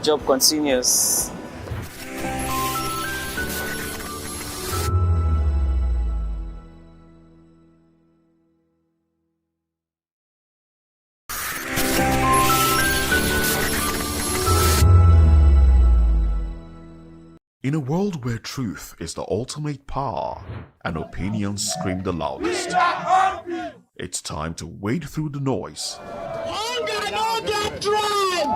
Job continues. In a world where truth is the ultimate power and opinions scream the loudest, it's time to wade through the noise. Hunger no get tribe!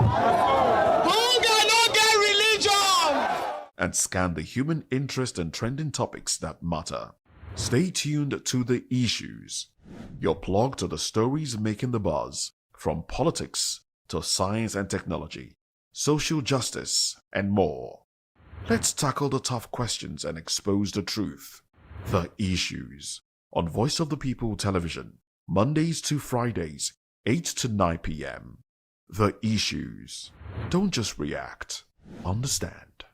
Hunger no get religion! And scan the human interest and trending topics that matter. Stay tuned to The Issues, your plug to the stories making the buzz, from politics to science and technology, social justice, and more. Let's tackle the tough questions and expose the truth. The Issues on Voice of the People Television, Mondays to Fridays, 8 to 9 p.m. The Issues. Don't just react, understand.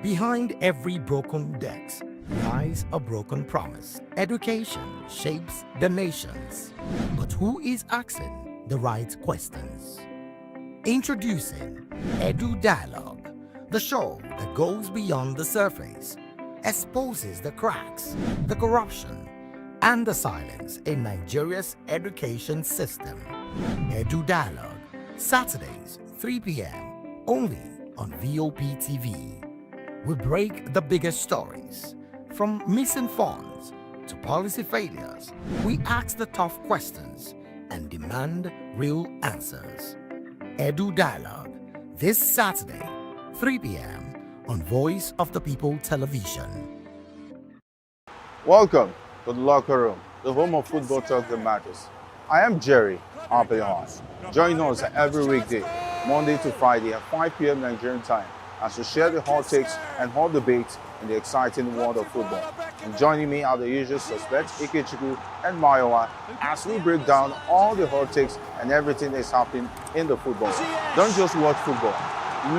Behind every broken desk lies a broken promise. Education shapes the nations. But who is asking the right questions? Introducing Edu Dialogue, the show that goes beyond the surface, exposes the cracks, the corruption, and the silence in Nigeria's education system. Edu Dialogue, Saturdays, 3 p.m., only on VOP TV. We break the biggest stories, from missing funds to policy failures. We ask the tough questions and demand real answers. Edu Dialogue, this Saturday, 3 p.m. on Voice of the People Television. Welcome to the locker room, the home of football talk that matters. I am Jerry Raphael. Join us every weekday, Monday to Friday at 5 p.m. Nigerian time, as we share the hot takes and hot debates in the exciting world of football. And joining me are the usual suspects, Ikechukwu and Mayowa, as we break down all the hot takes and everything that's happening in the football. Don't just watch football,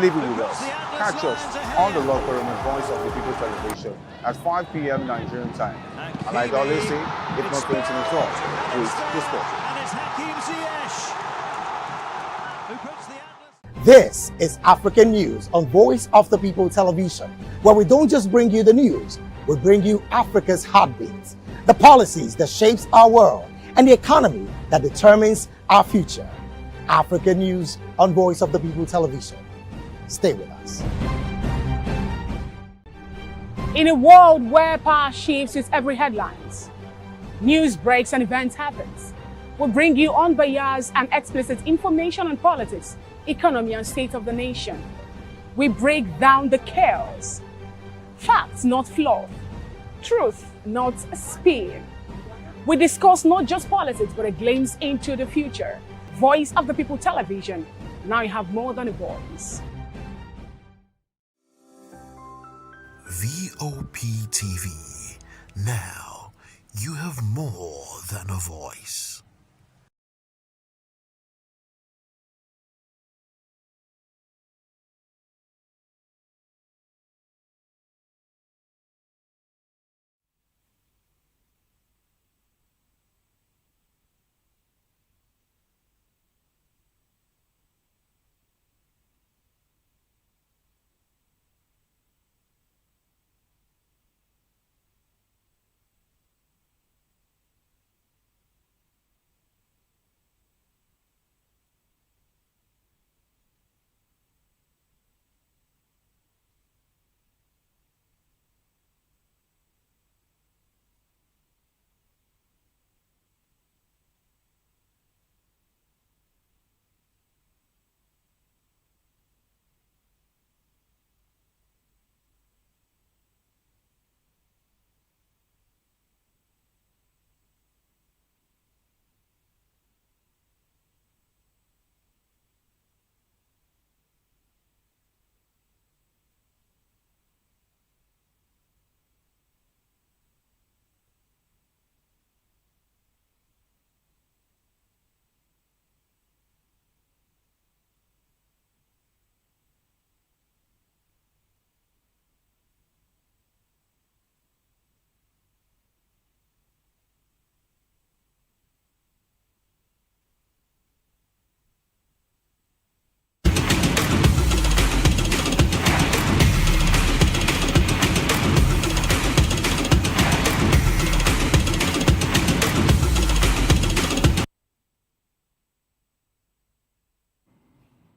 live it with us. Catch us on the locker room and Voice of the People Television at 5 p.m. Nigerian time. And like I always say, if not 20 minutes off, please This is African News on Voice of the People Television, where we don't just bring you the news, we bring you Africa's heartbeats, the policies that shapes our world, and the economy that determines our future. African News on Voice of the People Television. Stay with us. In a world where power shifts with every headlines, news breaks and events happens, we bring you unbiased and explicit information on politics, economy, and state of the nation. We break down the chaos. Facts, not fluff. Truth, not spin. We discuss not just politics, but a glimpse into the future. Voice of the People Television. Now you have more than a voice. VOP TV. Now you have more than a voice.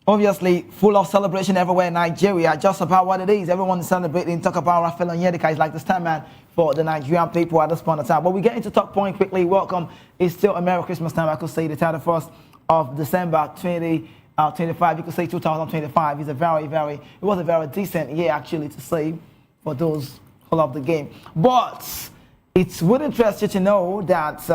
Obviously, full of celebration everywhere in Nigeria. Just about what it is. Everyone is celebrating. Talk about Raphael Onyedika. He's like the star man for the Nigerian people at this point of time. But we get into talk point quickly. Welcome. It's still a Merry Christmas time. I could say the 31st of December 2025. You could say 2025. It was a very decent year actually to say for those who love the game. But it would interest you to know that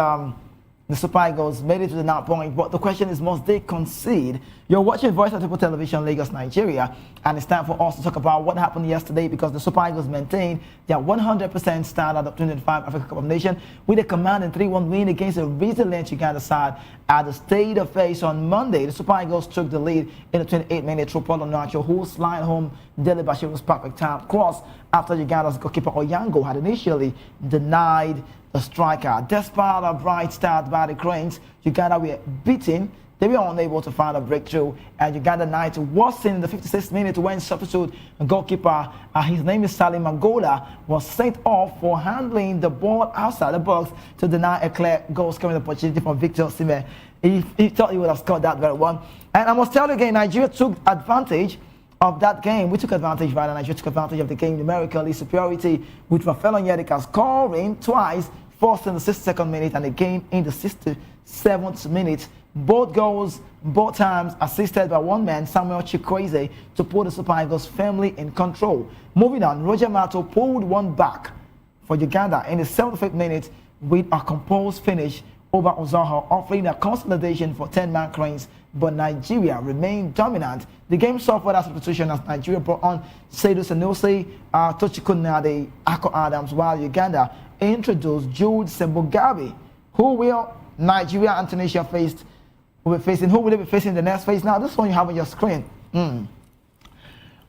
the Super Eagles made it to the knot point, but the question is, must they concede? You're watching Voice of People Television, Lagos, Nigeria, and it's time for us to talk about what happened yesterday because the Super Eagles maintained their 100% start at the 2025 Africa Cup of Nations with a commanding 3-1 win against a resilient Uganda side at the State of Face on Monday. The Super Eagles took the lead in the 28-minute through Paulo Nacho, who slid home Dele Bashiru's perfect time cross after Uganda's goalkeeper Oyango had initially denied the striker. Despite a bright start by the Cranes, Uganda were beaten. They were unable to find a breakthrough, and Uganda Knights was seen in the 56th minute when substitute goalkeeper, his name is Salim Magola, was sent off for handling the ball outside the box to deny a clear goal-scoring opportunity for Victor Osimhen. He thought he would have scored that very one. And I must tell you again, Nigeria took advantage of that game. We took advantage, rather, Nigeria took advantage of the game numerically superiority with Raphael Onyedika scoring twice, first in the 62nd minute and again in the 67th minute. Both goals, both times assisted by one man, Samuel Chikwueze, to put the Super Eagles firmly in control. Moving on, Roger Mato pulled one back for Uganda in the 75th minute with a composed finish over Ozaho, offering a consolidation for 10-man Cranes, but Nigeria remained dominant. The game saw further substitution as Nigeria brought on Seydou Sanusi, Tochikunade, Ako Adams, while Uganda introduced Jude Sembogabi, who will Nigeria and Tunisia who will they be facing in the next phase? Now, this one you have on your screen.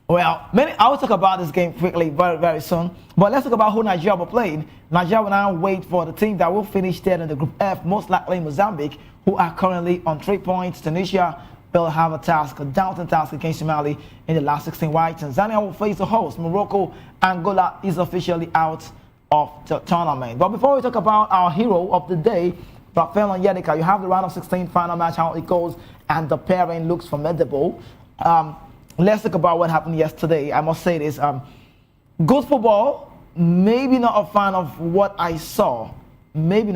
Well, I will talk about this game quickly very, very soon. But let's talk about who Nigeria will play. Nigeria will now wait for the team that will finish third in the Group F, most likely Mozambique, who are currently on 3 points. Tunisia will have a daunting task against Mali in the last 16, while Tanzania will face the host, Morocco. Angola is officially out of the tournament. But before we talk about our hero of the day, Raphael Onyedika, you have the round of 16 final match, how it goes, and the pairing looks formidable. Let's talk about what happened yesterday. I must say this. Good football, maybe not a fan of what I saw. But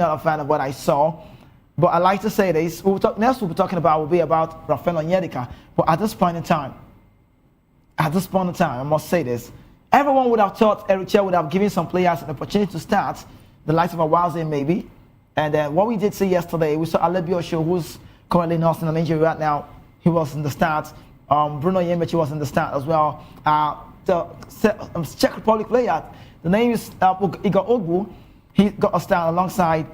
I like to say this. Next we'll be talking about will be about Raphael Onyedika. But at this point in time, I must say this. Everyone would have thought Eric Chair would have given some players an opportunity to start, the likes of Awaze maybe. And what we did see yesterday, we saw Alebio Show, who's currently nursing an injury right now. He was in the start. Bruno Yemechi was in the start as well. The Czech Republic player, the name is Igor Ogbu. He got a start alongside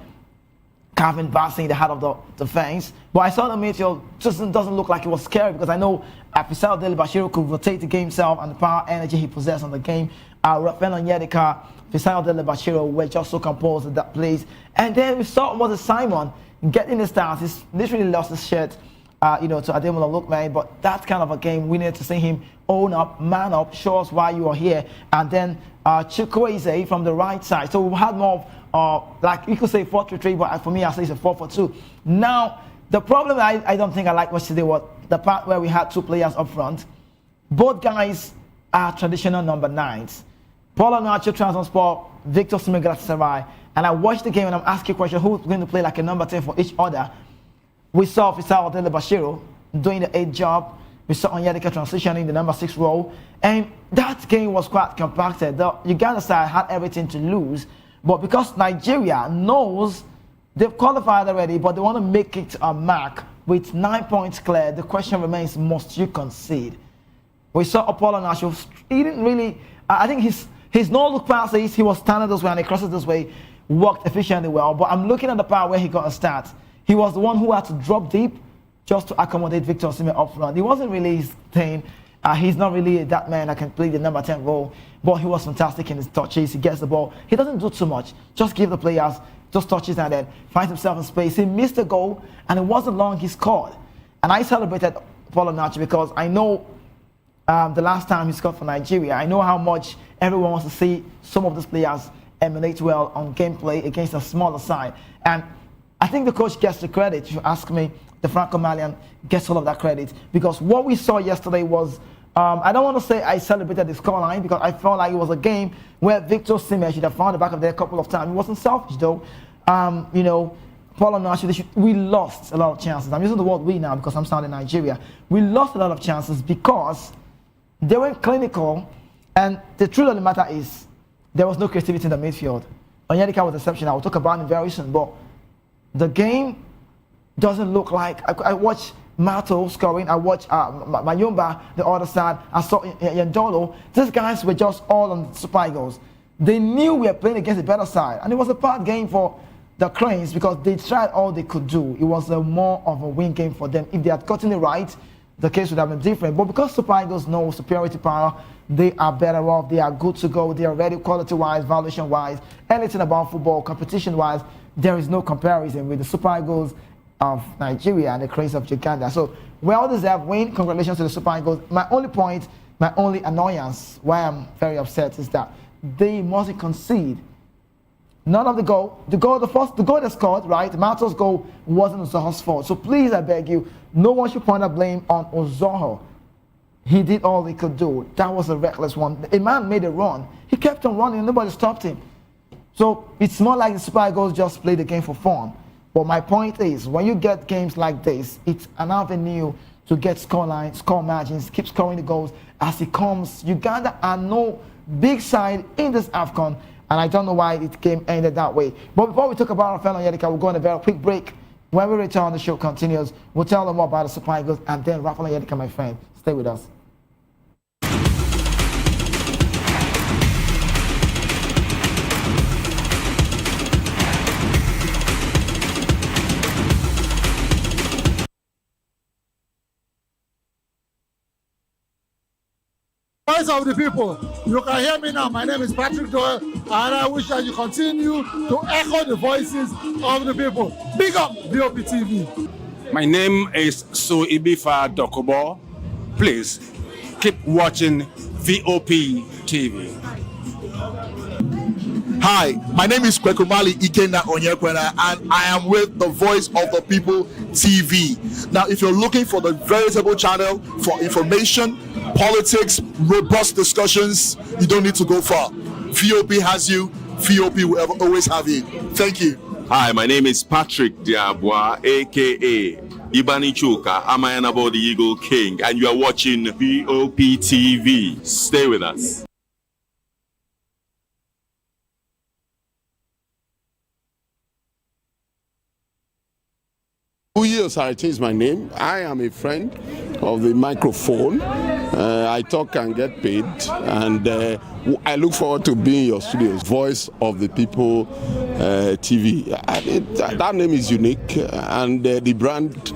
Calvin Bassey, the head of the defense. But I saw the midfield just doesn't look like it was scary because I know Fisao Dele Bashiru could rotate the game itself and the power energy he possessed on the game. Raphael Onyedika, Fisao Dele Bashiru were just so composed at that place. And then we saw Moses Simon getting the start. He's literally lost his shirt, to Ademola Lookman. But that's kind of a game we need to see him own up, man up, show us why you are here. And then Chikwueze from the right side. So we had more like you could say 4-3-3, but for me I say it's a 4-4-2. Now the problem I don't think I like yesterday was the part where we had two players up front. Both guys are traditional number 9s. Paulo Nacho, Trabzonspor, Victor Osimhen, Galatasaray. And I watched the game and I'm asking a question, who's going to play like a number 10 for each other? We saw Fisao Dele Bashiru doing the 8 job. We saw Onyedika transitioning the number 6 role. And that game was quite compacted. The Uganda side had everything to lose. But because Nigeria knows they've qualified already, but they want to make it a mark with 9 points clear, the question remains, must you concede? We saw Apollo Nacho. He didn't really, I think his no-look passes, he was standing this way and he crosses this way, worked efficiently well. But I'm looking at the part where he got a start. He was the one who had to drop deep just to accommodate Victor Osimhen up front. He wasn't really his thing. He's not really that man that can play the number 10 role, but he was fantastic in his touches. He gets the ball. He doesn't do too much. Just give the players just touches and then finds himself in space. He missed a goal, and it wasn't long he scored. And I celebrated Paulo Nacho because I know the last time he scored for Nigeria, I know how much everyone wants to see some of these players emanate well on gameplay against a smaller side. And I think the coach gets the credit, if you ask me, the Franco Malian gets all of that credit, because what we saw yesterday was, I don't want to say I celebrated the scoreline, because I felt like it was a game where Victor Osimhen should have found the back of there a couple of times. It wasn't selfish though. You know, Paul and we lost a lot of chances. I'm using the word we now because I'm sounding Nigeria. We lost a lot of chances because they weren't clinical, and the truth of the matter is there was no creativity in the midfield. Onyedika was exceptional. I'll talk about him very soon, but the game doesn't look like. I watched Mato scoring. I watched Mayumba the other side. I saw Yandolo. These guys were just all on Super Eagles. They knew we were playing against a better side, and it was a bad game for the Cranes because they tried all they could do. It was more of a win game for them. If they had gotten it right, the case would have been different. But because Super Eagles know superiority power, they are better off. They are good to go. They are ready quality-wise, valuation-wise, anything about football, competition-wise. There is no comparison with the Super Eagles of Nigeria and the Cranes of Uganda. So, well-deserved win. Congratulations to the Super Eagles. My only point, my only annoyance, why I'm very upset, is that they mustn't concede. None of the goal they scored, right? Mato's goal wasn't Ozoho's fault. So please, I beg you, no one should point the blame on Ozoho. He did all he could do. That was a reckless one. A man made a run. He kept on running and nobody stopped him. So it's more like the Super Eagles just play the game for fun. But my point is, when you get games like this, it's an avenue to get score margins, keep scoring the goals as it comes. Uganda are no big side in this AFCON. And I don't know why it game ended that way. But before we talk about Raphael and Onyedika, we'll go on a very quick break. When we return, the show continues. We'll tell them more about the Super Eagles and then Raphael and Onyedika, my friend. Stay with us. Voice of the people. You can hear me now. My name is Patrick Doyle, and I wish that you continue to echo the voices of the people. Big up VOP TV. My name is Su Ibifa Dokobo. Please keep watching VOP TV. Hi, my name is Kwekumali Ikenda Onyekwena, and I am with the Voice of the People TV. Now, if you're looking for the veritable channel for information, politics, robust discussions, you don't need to go far. VOP has you. VOP will always have you. Thank you. Hi, my name is Patrick Diabwa, aka Ibani Chuka, Amayanabo the Eagle King, and you are watching VOP TV. Stay with us. Uyosarity is my name. I am a friend of the microphone. I talk and get paid, and I look forward to being in your studios. Voice of the People TV. That name is unique, and the brand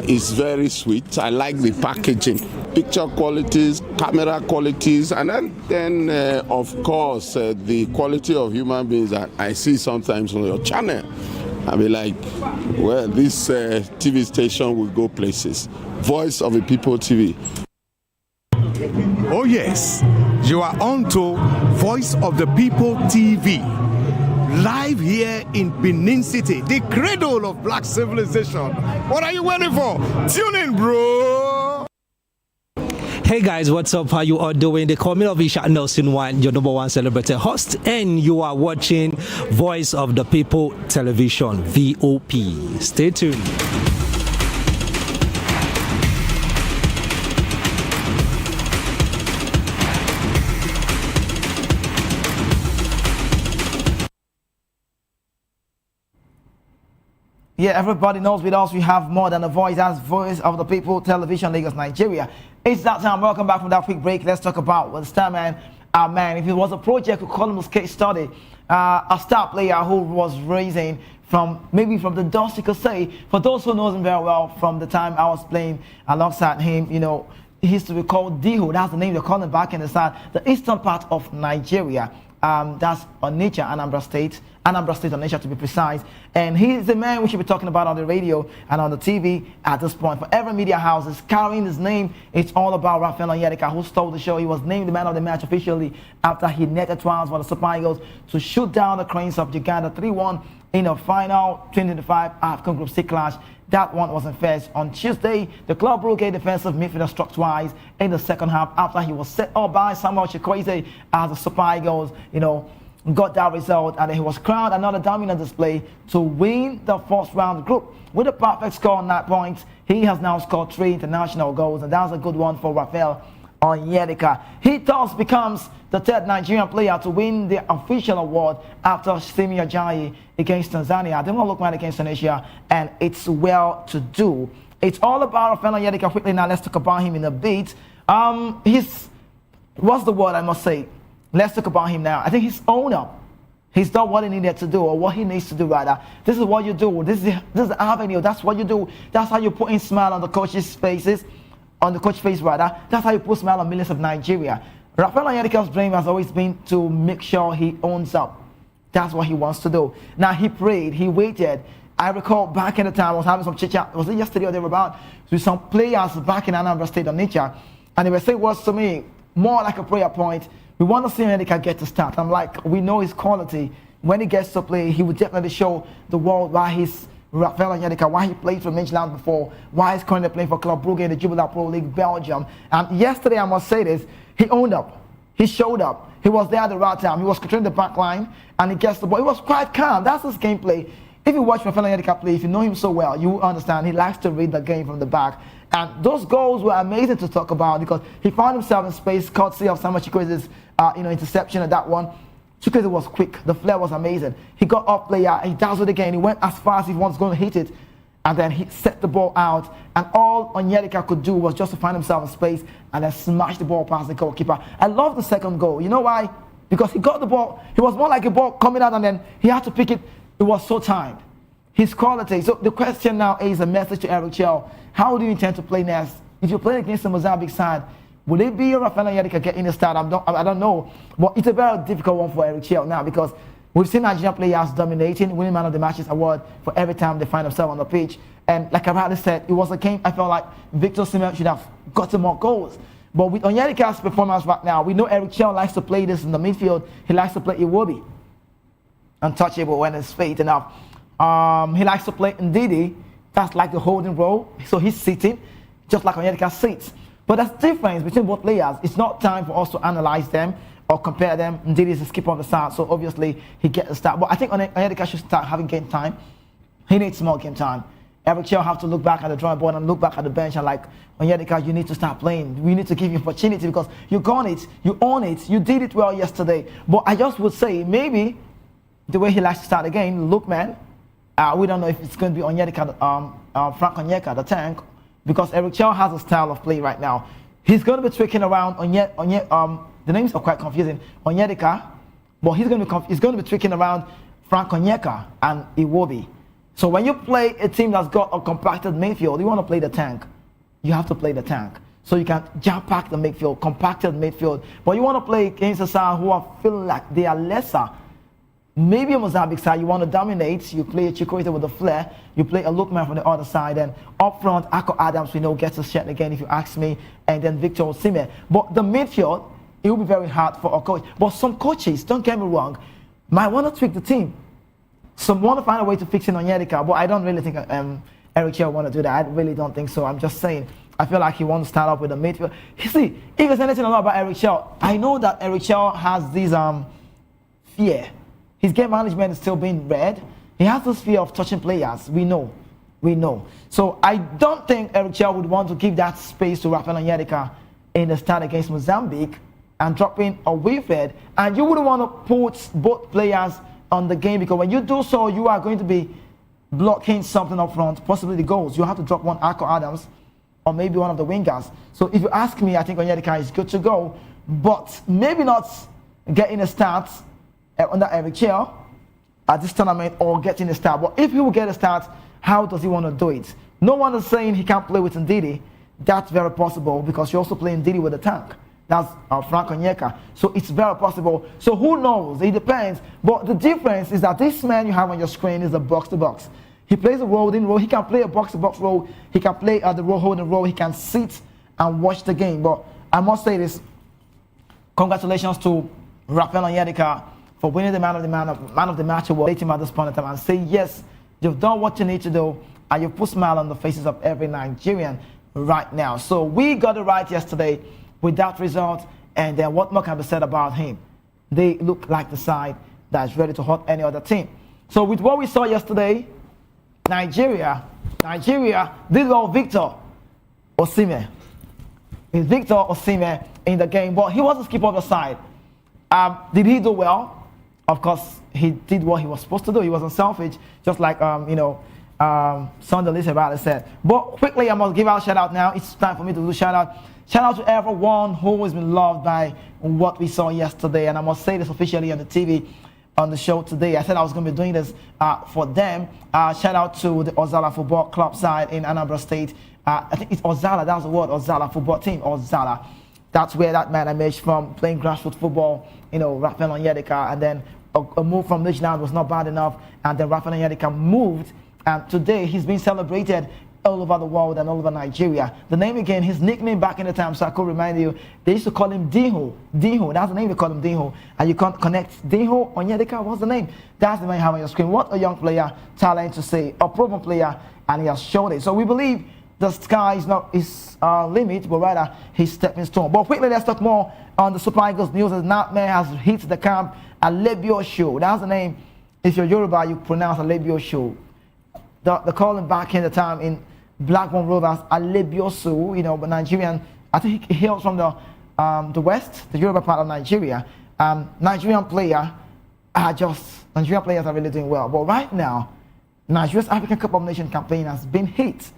is very sweet. I like the packaging, picture qualities, camera qualities, and then of course, the quality of human beings that I see sometimes on your channel. I'll be like, well, this TV station will go places. Voice of the People TV. Oh yes, you are on to Voice of the People TV. Live here in Benin City, the cradle of black civilization. What are you waiting for? Tune in, bro. Hey guys, what's up? How you all doing? They call me Ovisha Nelson One, your number one celebrity host, and you are watching Voice of the People Television, VOP. Stay tuned. Yeah, everybody knows with us we have more than a voice. That's Voice of the People Television, Lagos, Nigeria. It's that time. Welcome back from that quick break. Let's talk about the star man, our man. If it was a project, we call him a case study. A star player who was raising from the dust, you could say. For those who knows him very well, from the time I was playing alongside him, you know, he used to be called Diho. That's the name they call him back in the eastern part of Nigeria. That's Onitsha, Anambra State. Anambra State Onitsha to be precise. And he is the man we should be talking about on the radio and on the TV at this point. For every media house is carrying his name. It's all about Raphael Onyedika, who stole the show. He was named the man of the match officially after he netted twice for the Super Eagles to shoot down the Cranes of Uganda 3-1 in the final 2025 African Group C clash. That one was in first. On Tuesday, the Club Brugge defensive midfielder struck twice in the second half after he was set up by Samuel Chikwueze as the Super Eagles, got that result, and he was crowned another dominant display to win the first round group. With a perfect score on 9 points, he has now scored 3 international goals, and that's a good one for Raphael Onyedika. He thus becomes the third Nigerian player to win the official award after Simi Ajayi against Tanzania. They won't look man against Tunisia, and it's well to do. It's all about Raphael Onyedika. Quickly now, let's talk about him in a bit. What's the word I must say? Let's talk about him now. I think he's owned up. He's done what he needed to do, or what he needs to do rather. This is what you do. This is the avenue. That's what you do. That's how you put in smile on the coach's faces, on the coach face rather. That's how you put smile on millions of Nigeria. Raphael Onyedika's dream has always been to make sure he owns up. That's what he wants to do. Now he prayed, he waited. I recall back in the time I was having some chit-chat, was it yesterday or thereabout, with some players back in Anambra State Onitsha, and they were saying words to me, more like a prayer point. We want to see Onyedika get to start. I'm like, we know his quality. When he gets to play, he will definitely show the world why he's Raphael Onyedika, why he played for Midtjylland before, why he's currently playing for Club Brugge in the Jubilee Pro League Belgium. And yesterday, I must say this, he owned up. He showed up. He was there at the right time. He was controlling the back line, and he gets the ball. He was quite calm. That's his gameplay. If you watch Raphael Onyedika play, if you know him so well, you understand he likes to read the game from the back. And those goals were amazing to talk about because he found himself in space, courtesy of Samuel Chikwueze's interception at that one. Chikwueze was quick. The flair was amazing. He got off player. He dazzled again. He went as far as he was going to hit it. And then he set the ball out. And all Onyedika could do was just to find himself in space and then smash the ball past the goalkeeper. I love the second goal. You know why? Because he got the ball. He was more like a ball coming out and then he had to pick it. It was so timed. His quality. So the question now is a message to Eric Chell. How do you intend to play next? If you're playing against the Mozambique side, will it be Raphael Onyedika getting the start? I don't know. But it's a very difficult one for Eric Chell now because we've seen Nigerian players dominating, winning man of the matches award for every time they find themselves on the pitch. And like I rightly said, it was a game I felt like Victor Osimhen should have gotten more goals. But with Onyedika's performance right now, we know Eric Chell likes to play this in the midfield. He likes to play Iwobi. Untouchable when it's fate enough. He likes to play Ndidi. That's like the holding role. So he's sitting, just like Onyedika sits. But there's a difference between both players. It's not time for us to analyze them or compare them. Ndidi is the skipper of the side, so obviously he gets a start. But I think Onyedika should start having game time. He needs more game time. Eric Chell have to look back at the drawing board and look back at the bench and like, Onyedika, you need to start playing. We need to give you opportunity because you got it, you own it, you did it well yesterday. But I just would say maybe the way he likes to start again, look, man, we don't know if it's going to be Onyedika, Frank Onyeka, the tank, because Eric Chell has a style of play right now. He's going to be tweaking around the names are quite confusing. Onyedika, but he's going to be tweaking around Frank Onyeka and Iwobi. So when you play a team that's got a compacted midfield, you want to play the tank. You have to play the tank. So you can jump pack the midfield, compacted midfield. But you want to play against a side who are feeling like they are lesser. Maybe a Mozambique side, you want to dominate. You play a Chikwueze with the flair. You play a Lookman from the other side. And up front, Ako Adams, we know, gets a shot again, if you ask me. And then Victor Osimhen. But the midfield, it will be very hard for a coach. But some coaches, don't get me wrong, might want to tweak the team. Some want to find a way to fix it on Onyedika. But I don't really think Eric Chell want to do that. I really don't think so. I'm just saying. I feel like he wants to start up with the midfield. You see, if there's anything I know about Eric Chell, I know that Eric Chell has this fear. His game management is still being read. He has this fear of touching players. We know. So I don't think Eric Chell would want to give that space to Raphael Onyedika in the start against Mozambique and drop in a Wilfred. And you wouldn't want to put both players on the game because when you do so, you are going to be blocking something up front, possibly the goals. You have to drop one Ako Adams or maybe one of the wingers. So if you ask me, I think Onyedika is good to go, but maybe not getting a start under Eric Chell at this tournament or getting a start. But if he will get a start, how does he want to do it? No one is saying he can't play with Ndidi. That's very possible because you also play Ndidi with the tank. That's Frank Onyedika. So it's very possible. So who knows? It depends. But the difference is that this man you have on your screen is a box-to-box. He plays a holding role. He can play a box-to-box role. He can play the role holding role. He can sit and watch the game. But I must say this. Congratulations to Raphael Onyedika for winning the man of the match award. Let him at this point in time and say, yes, you've done what you need to do, and you've put a smile on the faces of every Nigerian right now. So we got it right yesterday with that result, and then what more can be said about him? They look like the side that is ready to hurt any other team. So with what we saw yesterday, Nigeria did well. Victor Osimhen. It's Victor Osimhen in the game, but he was the skipper of the side. Did he do well? Of course, he did what he was supposed to do. He wasn't selfish, just like Sunday Lisa said. But quickly, I must give out a shout out now. It's time for me to do shout out. Shout out to everyone who has been loved by what we saw yesterday, and I must say this officially on the TV, on the show today. I said I was going to be doing this for them. Shout out to the Ozala Football Club side in Anambra State. I think it's Ozala, that's the word, Ozala Football Team, Ozala. That's where that man emerged from, playing grassroots football, Raphael Onyedika, and then a move from Midland was not bad enough, and then Raphael Onyedika moved, and today he's been celebrated all over the world and all over Nigeria. The name again, his nickname back in the time, so I could remind you, they used to call him Dinho. Dinho, that's the name they call him, Dinho. And you can't connect Dinho, Onyedika, what's the name? That's the man you have on your screen. What a young player, talent to say, a proven player, and he has shown it. So we believe the sky is not his limit, but rather his stepping stone. But quickly, let's talk more on the Super Eagles news. The nightmare has hit the camp. Alebio Show. That's the name. If you're Yoruba, you pronounce Alebio Show. The calling back in the time in Blackburn Rovers, Alebiosu, but Nigerian, I think he hails from the west, the Yoruba part of Nigeria. Nigerian players are really doing well. But right now, Nigeria's African Cup of Nations campaign has been hit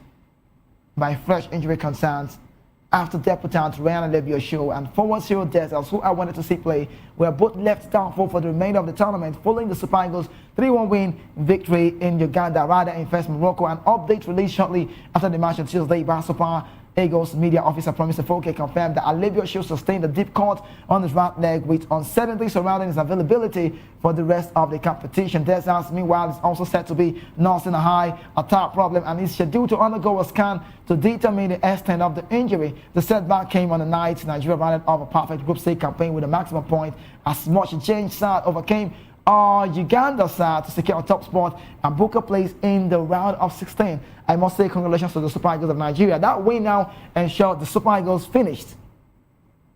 by fresh injury concerns after debutant Ryan Alebiosu and forward Cyril Dessers, who I wanted to see play, were both left doubtful for the remainder of the tournament following the Super Eagles 3-1 win victory in Uganda, rather in first Morocco. An update released shortly after the match on Tuesday by Super Eagles media officer Promise Foke confirmed that Alebiosu sustained a deep cut on his right leg with uncertainty surrounding his availability for the rest of the competition. Dessers, meanwhile, is also said to be nursing a high attack problem and is scheduled to undergo a scan to determine the extent of the injury. The setback came on the night Nigeria rounded off a perfect Group C campaign with a maximum point as much change side overcame Uganda side to secure a top spot and book a place in the round of 16. I must say congratulations to the Super Eagles of Nigeria. That win now ensured the Super Eagles finished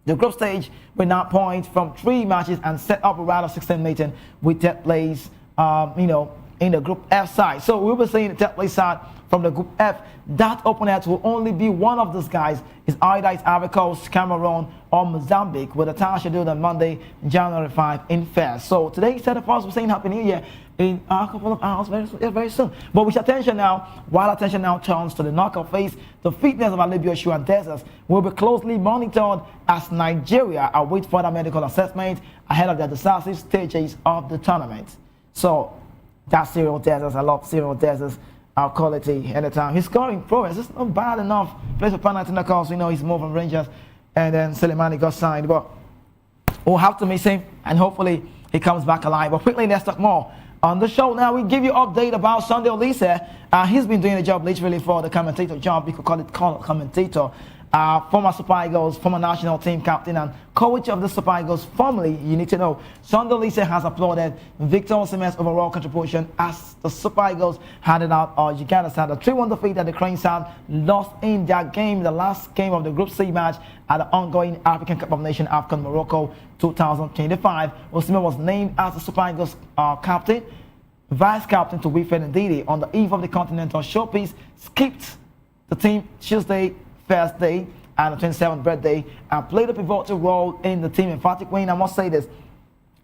the group stage with 9 points from 3 matches and set up a round of 16 meeting with third place, in the Group F side. So we'll be seeing the third place side from the Group F. That opponent will only be one of those guys. Is either it's Ivory Coast, Cameroon, or Mozambique, with a time scheduled on Monday, January 5 in Fez. So today, instead of us, we're saying Happy New Year in a couple of hours, very soon. But with attention now, while attention now turns to the knockout phase, the fitness of Alebiosu and Dessers will be closely monitored as Nigeria await further medical assessment ahead of the decisive stages of the tournament. So that's Cyril Dessers. I love Cyril Dessers. Our quality anytime. He's scoring progress. It's not bad enough. Plays for Panathinaikos. We know he's more from Rangers. And then Selemani got signed. But we'll have to miss him. And hopefully he comes back alive. But quickly, let's talk more. On the show now, we give you update about Sunday Olise. He's been doing a job literally for the commentator job. We could call it commentator. Former Super Eagles, former national team captain and coach of the Super Eagles, formerly, you need to know, Sunday Olise has applauded Victor Osimhen's overall contribution as the Super Eagles handed out Uganda side. A 3-1 defeat at the Crane side, lost in their game, the last game of the Group C match at the ongoing African Cup of Nations AFCON Morocco 2025. Osimhen was named as the Super Eagles captain, vice captain to Wilfred Ndidi on the eve of the Continental Showpiece, skipped the team Tuesday, Thursday, and the 27th birthday, and played a pivotal role in the team emphatic win. I must say this,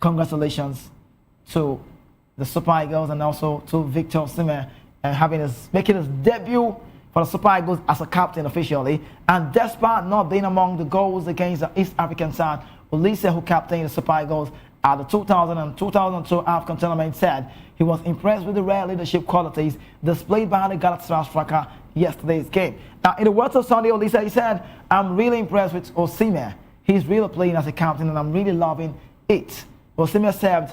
congratulations to the Super Eagles and also to Victor Osimhen and making his debut for the Super Eagles as a captain officially. And despite not being among the goals against the East African side, Olise, who captained the Super Eagles at the 2000 and 2002 AFCON tournament, said he was impressed with the rare leadership qualities displayed by the Galatasaray striker yesterday's game. Now, in the words of Sunday Olise, he said, "I'm really impressed with Osimhen. he's really playing as a captain, and I'm really loving it. Osimhen served,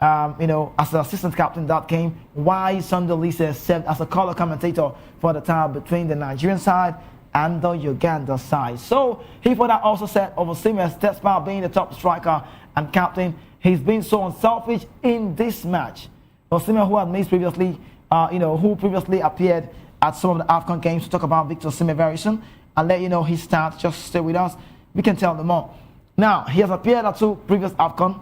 as the assistant captain that game, while Sunday Lisa served as a color commentator for the time between the Nigerian side and the Uganda side. So he further also said of Osimhen, despite being the top striker and captain, he's been so unselfish in this match. Osimhen, who had missed previously, who previously appeared at some of the AFCON games, to talk about Victor Osimhen very soon. I'll let you know his stats. Just stay with us. We can tell them more. Now, he has appeared at 2 previous AFCON,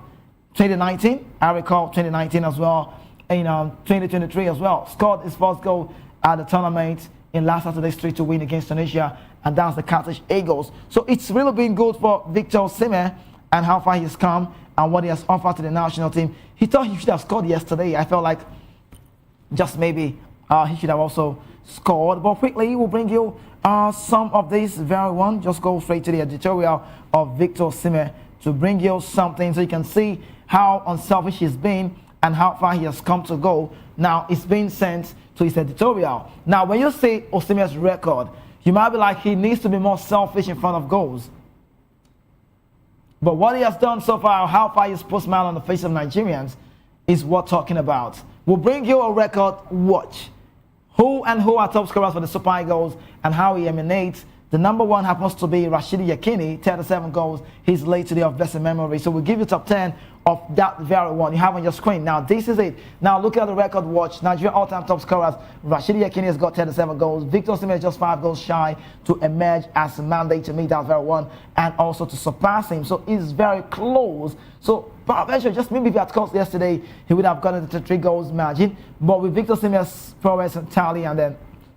2019, I recall 2019 as well, and 2023 as well. Scored his first goal at the tournament in last Saturday's 3-2 win against Tunisia, and that's the Carthage Eagles. So it's really been good for Victor Osimhen and how far he's come and what he has offered to the national team. He thought he should have scored yesterday. I felt like just maybe he should have also scored. But quickly, we'll bring you some of this very one. Just go straight to the editorial of Victor Osimhen to bring you something so you can see how unselfish he's been and how far he has come to go. Now, it's been sent to his editorial. Now, when you see Osimhen's record, you might be like, he needs to be more selfish in front of goals. But what he has done so far, how far he's put smile on the face of Nigerians, is worth talking about. We'll bring you a record watch. Who are top scorers for the Super Eagles and how he emanates. The number 1 happens to be Rashidi Yekini, 37 goals. He's late today of blessed memory. So we'll give you top 10 of that very one you have on your screen. Now, this is it. Now, look at the record watch. Nigeria all-time top scorers. Rashidi Yekini has got 37 goals. Victor Osimhen is just 5 goals shy to emerge as a mandate to meet that very one and also to surpass him. So he's very close. So, eventually, just maybe if he had scored yesterday, he would have gotten the 3 goals margin. But with Victor Osimhen's prowess and tally and then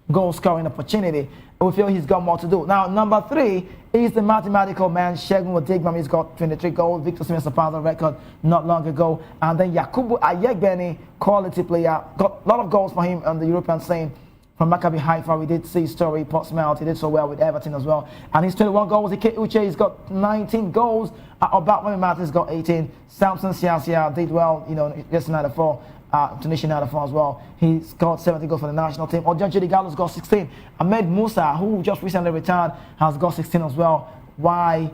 goal scoring opportunity, we feel he's got more to do. Now, number 3 is the mathematical man, Segun Odegbami. He's got 23 goals. Victor Osimhen surpassed the record not long ago. And then Yakubu Ayegbeni, quality player, got a lot of goals for him on the European scene. From Maccabi Haifa, we did see his story, Portsmouth. He did so well with Everton as well. And he's 21 goals. Ike Uche, he's got 19 goals. Obafemi Martins got 18. Samson Siasia did well, yesterday night before. Tunisia night before as well. He scored 70 goals for the national team. Onyedika Digallo's got 16. Ahmed Musa, who just recently retired, has got 16 as well. Why?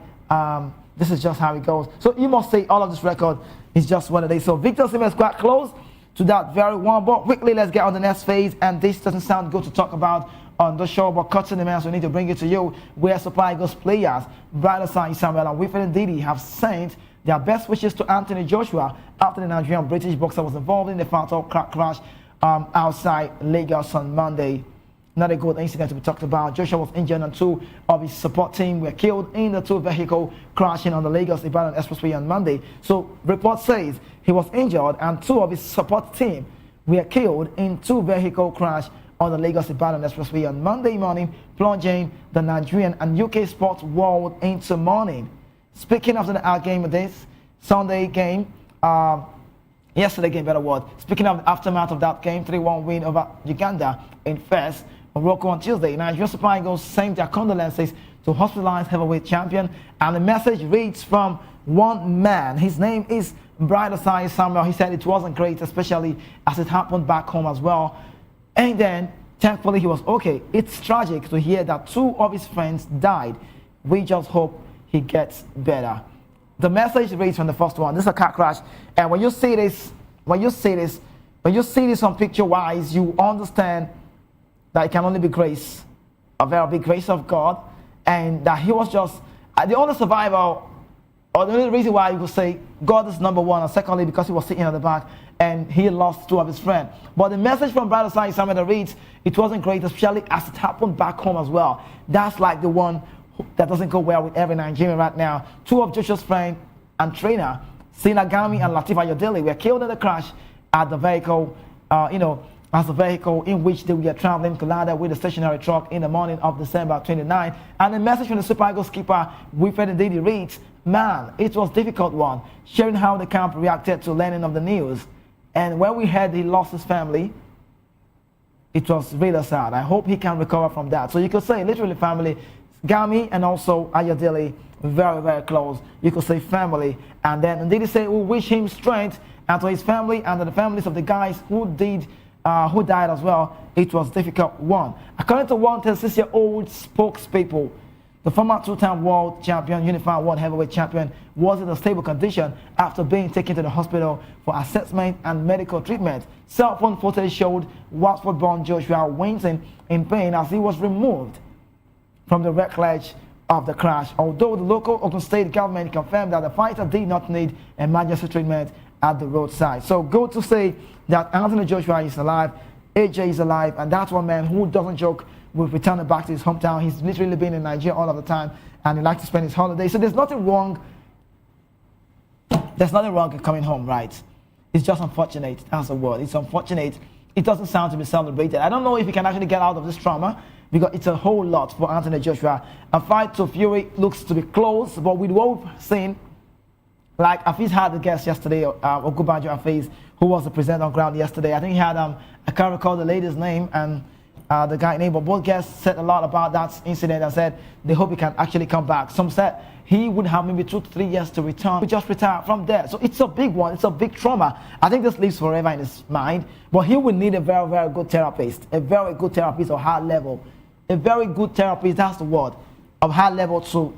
This is just how it goes. So you must say all of this record is just what it is. So Victor Osimhen is quite close to that very one. But quickly, let's get on the next phase. And this doesn't sound good to talk about on the show, but cutting the man, so we need to bring it to you. Where Super Eagles players, Bright Samuel and Wilfred Ndidi, have sent their best wishes to Anthony Joshua after the Nigerian British boxer was involved in the fatal crash outside Lagos on Monday. Not a good incident to be talked about. Joshua was injured and 2 of his support team were killed in the 2 vehicle crashing on the Lagos-Ibadan Expressway on Monday. So report says he was injured and 2 of his support team were killed in 2 vehicle crash on the Lagos-Ibadan Expressway on Monday morning, plunging the Nigerian and UK sports world into mourning. Speaking after the game of this Sunday game, yesterday game, better word. Speaking of the aftermath of that game, 3-1 win over Uganda in first Morocco on Tuesday, Nigeria Super Eagles sent their condolences to hospitalized heavyweight champion, and the message reads from one man. His name is Bright Samuel. He said it wasn't great, especially as it happened back home as well. And then, thankfully, he was okay. It's tragic to hear that 2 of his friends died. We just hope he gets better. The message reads from the first one. This is a car crash, and when you see this on picture-wise, you understand that it can only be grace, a very big grace of God, and that he was just the only survivor, or the only reason why you could say God is number 1, and secondly because he was sitting at the back and he lost 2 of his friends. But the message from Brother Samuel that reads, it wasn't great, especially as it happened back home as well. That's like the one that doesn't go well with every Nigerian right now. 2 of Joshua's friend and trainer, Sinagami and Latif Ayodele, were killed in the crash at the vehicle, as the vehicle in which they were traveling collided with a stationary truck in the morning of December 29. And the message from the Super Eagles skipper, Wilfred Ndidi, reads, "Man, it was a difficult one, sharing how the camp reacted to learning of the news. And when we heard he lost his family, it was really sad. I hope he can recover from that." So you could say literally family, Gami and also Ayodele, very, very close. You could say family. And then Ndidi said, we wish him strength, and to his family and to the families of the guys who died as well. It was a difficult one. According to one 36-year-old spokespeople, The former two-time world champion, unified world heavyweight champion, was in a stable condition after being taken to the hospital for assessment and medical treatment. Cell phone footage showed Watford-born Joshua wincing in pain as he was removed from the wreckage of the crash, although the local Ogun State government confirmed that the fighter did not need emergency treatment at the roadside. So good to say that Anthony Joshua is alive, AJ is alive, and that's one man who doesn't joke with returning back to his hometown. He's literally been in Nigeria all of the time, and he likes to spend his holiday. So there's nothing wrong. There's nothing wrong in coming home, right? It's just unfortunate. That's the word. It's unfortunate. It doesn't sound to be celebrated. I don't know if he can actually get out of this trauma, because it's a whole lot for Anthony Joshua. A fight to Fury looks to be close, but with what we've seen, like Afiz had a guest yesterday, Ogubanjo Afiz, who was the presenter on ground yesterday. I think he had, I can't recall the lady's name and the guy's name, but both guests said a lot about that incident and said they hope he can actually come back. Some said he would have maybe 2 to 3 years to return, to just retire from there. So it's a big one, it's a big trauma. I think this lives forever in his mind, but he would need a very, very good therapist, a very good therapist of high level. A very good therapist, that's the word, of high level to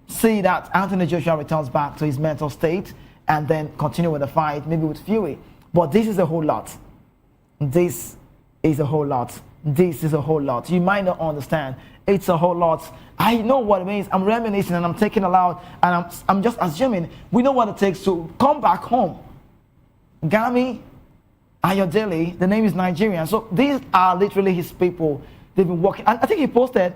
see that Anthony Joshua returns back to his mental state and then continue with the fight, maybe with Fury. But this is a whole lot. This is a whole lot. This is a whole lot. You might not understand. It's a whole lot. I know what it means. I'm reminiscing and I'm taking aloud and I'm just assuming we know what it takes to come back home. Gami Ayodele, the name is Nigerian. So these are literally his people. They've been working. And I think he posted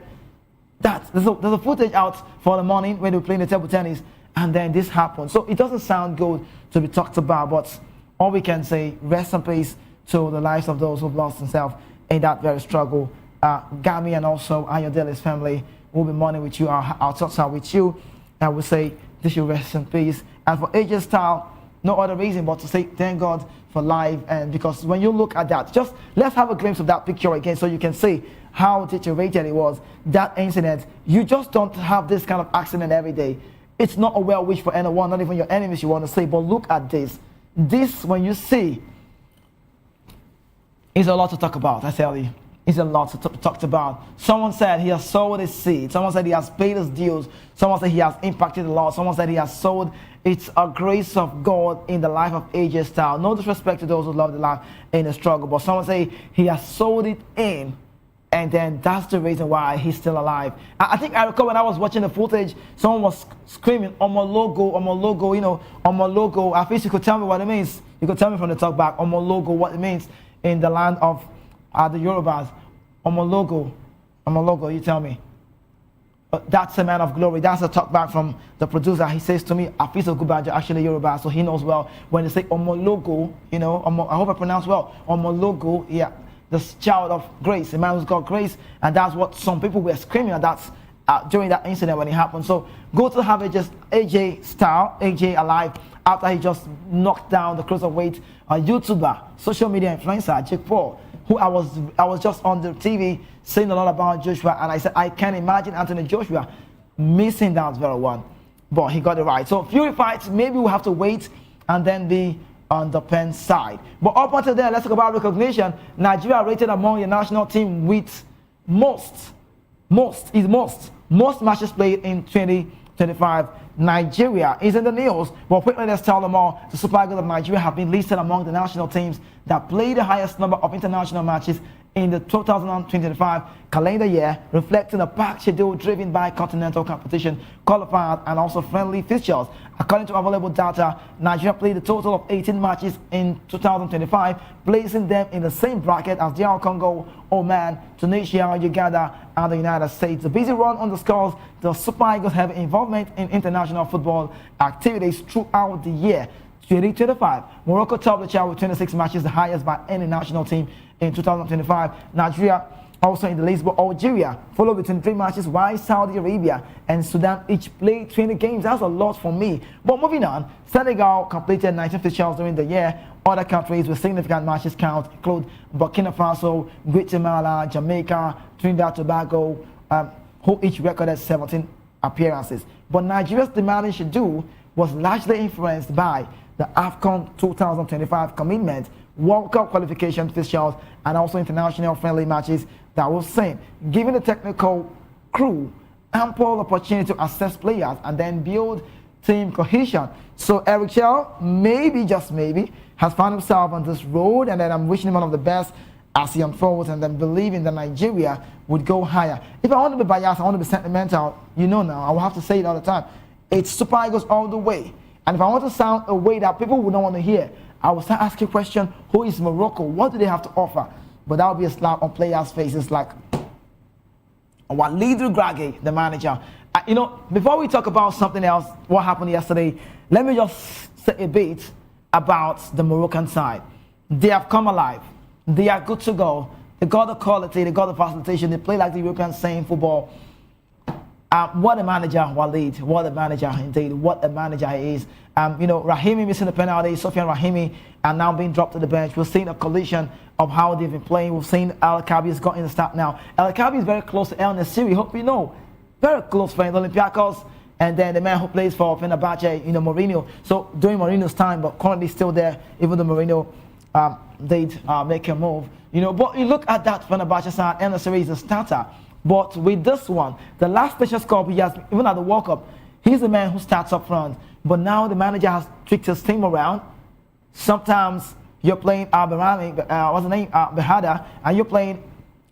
that there's a footage out for the morning when they were playing the table tennis, and then this happened. So it doesn't sound good to be talked about, but all we can say, rest in peace to the lives of those who've lost themselves in that very struggle. Gami and also Ayodele's family will be mourning with you. Our thoughts are with you. I will say this should rest in peace. And for AJ Styles, no other reason but to say thank God for life. And because when you look at that, just let's have a glimpse of that picture again so you can see how deteriorated it was, that incident. You just don't have this kind of accident every day. It's not a well wish for anyone, not even your enemies, you want to say, but look at this. This, when you see, is a lot to talk about, I tell you. It's a lot to talk about. Someone said he has sowed his seed. Someone said he has paid his dues. Someone said he has impacted a lot. Someone said he has sowed. It's a grace of God in the life of AJ Styles. No disrespect to those who love the life in the struggle, but someone say he has sowed it in. And then that's the reason why he's still alive. I think I recall when I was watching the footage, someone was screaming, Omo logo, you know, Omo logo. I think you could tell me what it means. You could tell me from the talk back, Omo logo, what it means in the land of the Yorubas. Omo logo, you tell me. That's a man of glory. That's a talk back from the producer. He says to me, Afiso Gubajo, actually Yoruba, so he knows well when they say Omo logo, you know, I hope I pronounce well, Omo logo, yeah. The child of grace, a man who's got grace, and that's what some people were screaming at that during that incident when it happened. So go to have AJ Styles, AJ alive, after he just knocked down the cruiserweight YouTuber, social media influencer Jake Paul, who I was just on the TV saying a lot about Joshua, and I said I can't imagine Anthony Joshua missing that very one, but he got it right. So Fury fights, maybe we'll have to wait and then be on the pen side. But up until then, let's talk about recognition. Nigeria rated among the national team with most matches played in 2025. Nigeria is in the news, but quickly let's tell them all. The Super Eagles of Nigeria have been listed among the national teams that play the highest number of international matches in the 2025 calendar year, reflecting a packed schedule driven by continental competition, qualifiers, and also friendly fixtures. According to available data, Nigeria played a total of 18 matches in 2025, placing them in the same bracket as DR Congo, Oman, Tunisia, Uganda, and the United States. The busy run underscores the Super Eagles' heavy involvement in international football activities throughout the year. 2025, Morocco topped the chart with 26 matches, the highest by any national team in 2025. Nigeria also in the list, but Algeria followed with 23 matches, while Saudi Arabia and Sudan each played 20 games. That's a lot for me. But moving on, Senegal completed 19 fixtures during the year. Other countries with significant matches count include Burkina Faso, Guatemala, Jamaica, Trinidad, Tobago, who each recorded 17 appearances. But Nigeria's demanding schedule was largely influenced by the AFCON 2025 commitment, World Cup qualification fixtures, and also international friendly matches that was seen. Given the technical crew ample opportunity to assess players and then build team cohesion. So Eric Chell, maybe, just maybe, has found himself on this road, and then I'm wishing him one of the best as he unfolds, and then believing that Nigeria would go higher. If I want to be biased, I want to be sentimental, you know now, I will have to say it all the time. It's Super Eagles all the way. And if I want to sound a way that people would not want to hear, I will start asking question, who is Morocco? What do they have to offer? But that will be a slap on players' faces like Walid Regragui, the manager. You know, before we talk about something else, what happened yesterday, let me just say a bit about the Moroccan side. They have come alive. They are good to go. They got the quality, they got the facilitation, they play like the Europeans say in football. What a manager, Walid. What a manager indeed. What a manager he is. You know, Rahimi missing the penalty, Sofian Rahimi, and now being dropped to the bench. We've seen a collision of how they've been playing. We've seen El Kabi has got in the start now. El Kabi is very close to El Nassiri, hope you know. Very close friend, Olympiacos, and then the man who plays for Fenerbahce, you know, Mourinho. So during Mourinho's time, but currently still there, even though Mourinho did make a move. You know, but you look at that Fenerbahce side, El Nassiri is a starter. But with this one, the last Nations Cup he has, even at the World Cup, he's the man who starts up front. But now the manager has tweaked his team around. Sometimes you're playing Berami, what's the name, Behada, and you're playing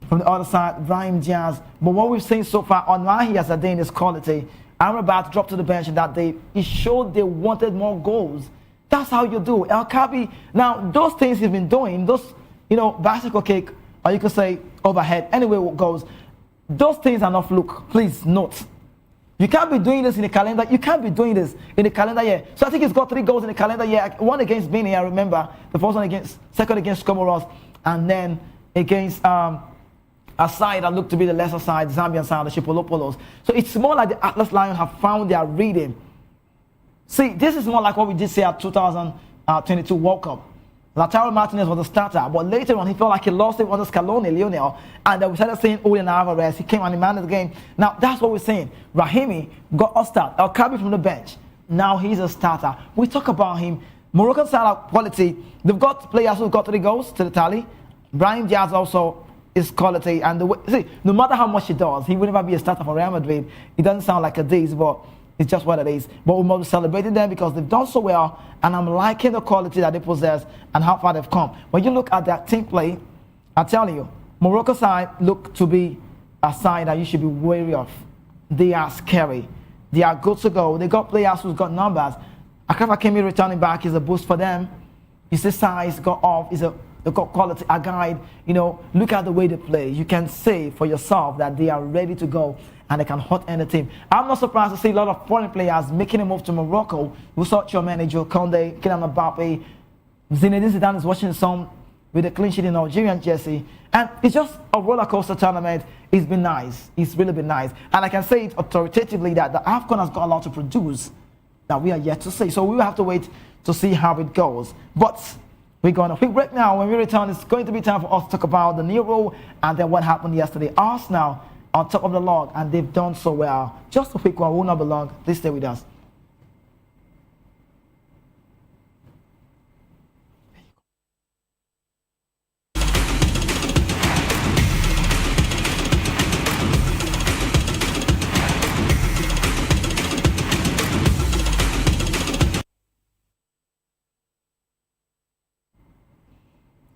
from the other side, Brahim Diaz. But what we've seen so far on why he has attained his quality, Amrabat dropped to the bench in that day. It showed they wanted more goals. That's how you do. El Kabi, now those things he's been doing, those, you know, bicycle kick, or you could say overhead, anyway it goes. Those things are not fluke. Please note. You can't be doing this in a calendar. You can't be doing this in a calendar year. So I think he's got 3 goals in a calendar year. One against Benin, I remember. The first one against, second against Comoros, and then against a side that looked to be the lesser side, the Zambian side, the Chipolopolos. So it's more like the Atlas Lions have found their rhythm. See, this is more like what we did see at 2022 World Cup. Lautaro Martinez was the starter, but later on he felt like he lost it under Scaloni, Lionel, and then we started saying Julian Alvarez. He came and he managed the game. Now that's what we're saying. Rahimi got a start. El Kabi from the bench. Now he's a starter. We talk about him. Moroccan side of quality. They've got players who've got 3 goals to the tally. Brahim Diaz also is quality, and the way, see, no matter how much he does, he will never be a starter for Real Madrid. It doesn't sound like a diss, but it's just what it is. But we must be celebrating them because they've done so well, and I'm liking the quality that they possess and how far they've come. When you look at their team play, I tell you, Morocco side look to be a side that you should be wary of. They are scary. They are good to go. They got players who've got numbers. Akafa Kemi returning back is a boost for them. You see size got off, they got quality, a guide. You know, look at the way they play. You can say for yourself that they are ready to go and they can hurt any team. I'm not surprised to see a lot of foreign players making a move to Morocco. We saw Tchouameni, Joe Conde, Kylian Mbappe. Zinedine Zidane is watching some with a clean sheet in Algerian jersey. And it's just a roller coaster tournament. It's been nice. It's really been nice. And I can say it authoritatively that the AFCON has got a lot to produce that we are yet to see. So we will have to wait to see how it goes. But we're going to quick break now. When we return, it's going to be time for us to talk about the new rule and then what happened yesterday. Arsenal on top of the log, and they've done so well. Just a quick one, will not be long. Please stay with us.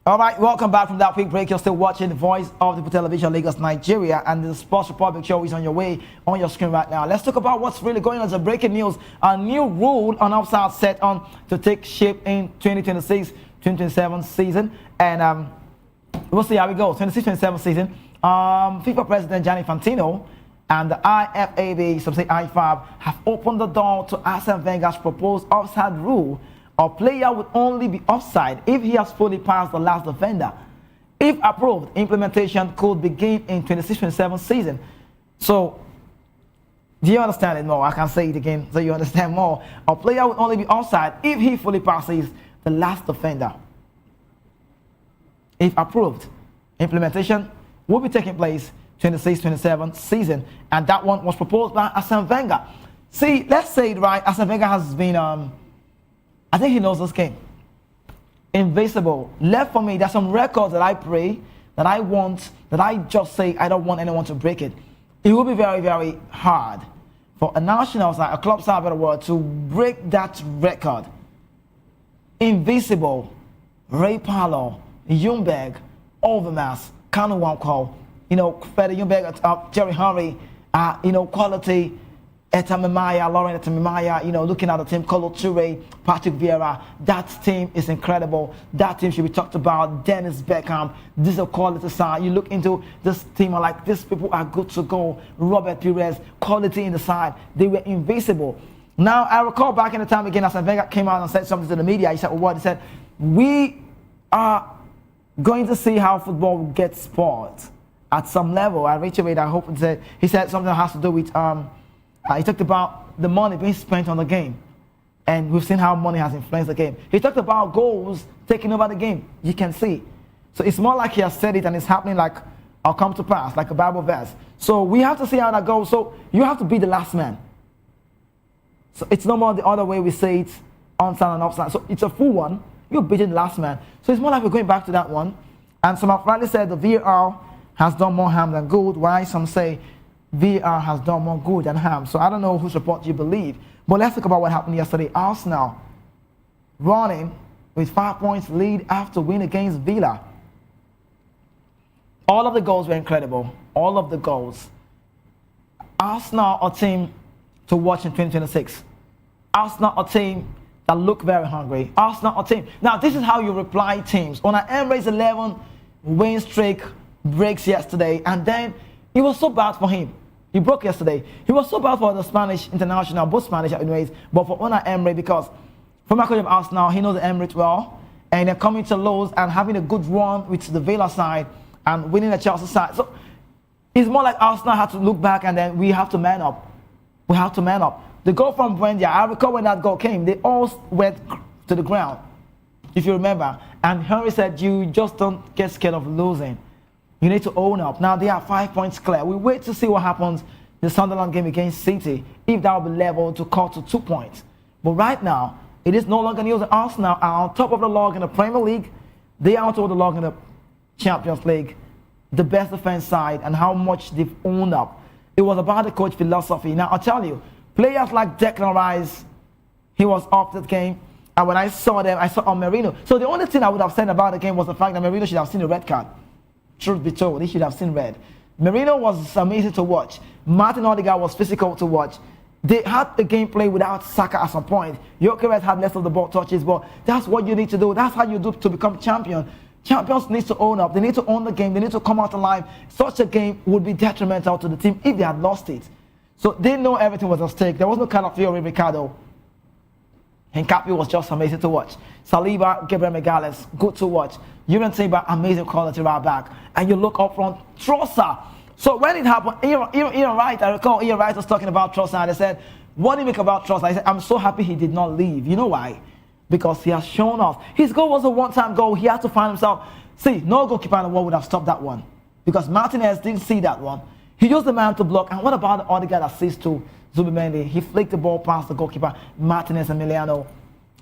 All right, welcome back from that quick break. You're still watching the Voice of the Television, Lagos, Nigeria, and the Sports Republic show is on your way on your screen right now. Let's talk about what's really going on. As a breaking news, a new rule on offside set on to take shape in 2026-2027 season, and we'll see how it goes. 26-27 season. FIFA President Gianni Infantino and the IFAB, some say IFAB, have opened the door to Arsene Wenger's proposed offside rule. A player would only be offside if he has fully passed the last defender. If approved, implementation could begin in 26-27 season. So, do you understand it more? I can say it again so you understand more. A player would only be offside if he fully passes the last defender. If approved, implementation will be taking place 26-27 season, and that one was proposed by Arsene Wenger. See, let's say it right. Arsene Wenger has been I think he knows this game. Invincible. Left for me, there's some records that I pray, that I want, that I just say I don't want anyone to break it. it will be very, very hard for a national side, a club side of the world, to break that record. Invisible, Ray Parlour, Ljungberg, Overmars, Kanu Wanko, Fede Ljungberg, Jerry Henry, quality, Etamimaya, Lauren Etamimaya, looking at the team, Kolo Toure, Patrick Vieira, that team is incredible. That team should be talked about. Dennis Beckham, this is a quality side. You look into this team, are like, these people are good to go. Robert Pires, quality in the side. They were invisible. Now, I recall back in the time again, as Wenger came out and said something to the media, he said, well, what? He said, we are going to see how football gets spoiled at some level. I reiterate, I hope he said something that has to do with, he talked about the money being spent on the game. And we've seen how money has influenced the game. He talked about goals taking over the game. You can see. So it's more like he has said it and it's happening like, I'll come to pass, like a Bible verse. So we have to see how that goes. So you have to be the last man. So it's no more the other way we say it, onside and offside. So it's a full one. You're beating the last man. So it's more like we're going back to that one. And some have rightly said the VAR has done more harm than good. Why some say VAR has done more good than harm. So I don't know whose report you believe. But let's talk about what happened yesterday. Arsenal running with 5 points lead after win against Villa. All of the goals were incredible. All of the goals. Arsenal, a team to watch in 2026. Arsenal, a team that look very hungry. Arsenal, a team. Now, this is how you reply teams. On an Emirates 11 win streak breaks yesterday, and then it was so bad for him. He broke yesterday. He was so bad for the Spanish international, both Spanish anyways, but for Unai Emery, because former coach of Arsenal, he knows the Emirates well, and they're coming to Lowe's and having a good run with the Villa side and winning the Chelsea side. So it's more like Arsenal had to look back and then we have to man up. We have to man up. The goal from Buendia, I recall when that goal came, they all went to the ground, if you remember. And Henry said, you just don't get scared of losing. You need to own up. Now they are 5 points clear. We wait to see what happens in the Sunderland game against City, if that will be level to cut to 2 points. But right now, it is no longer news that Arsenal are on top of the log in the Premier League. They are on top of the log in the Champions League. The best defense side and how much they've owned up. It was about the coach philosophy. Now, I'll tell you, players like Declan Rice, he was off that game. And when I saw them, I saw Merino. So the only thing I would have said about the game was the fact that Merino should have seen the red card. Truth be told, he should have seen red. Merino was amazing to watch. Martin Odegaard was physical to watch. They had the gameplay without Saka at some point. Gyökeres had less of the ball touches, but that's what you need to do. That's how you do to become champion. Champions need to own up. They need to own the game. They need to come out alive. Such a game would be detrimental to the team if they had lost it. So they know everything was at stake. There was no Calafiori, Ricardo. Hincapié was just amazing to watch. Saliba, Gabriel Magalhaes, good to watch. Julian Timber, amazing quality right back. And you look up front, Trossard. So when it happened, Ian Wright, I recall Ian Wright was talking about Trossard, and they said, what do you make about Trossard? I said, I'm so happy he did not leave. You know why? Because he has shown us. His goal was a one-time goal. He had to find himself. See, no goalkeeper in the world would have stopped that one. Because Martinez didn't see that one. He used the man to block. And what about the other guy that assist to Zubimendi? He flicked the ball past the goalkeeper, Martinez Emiliano.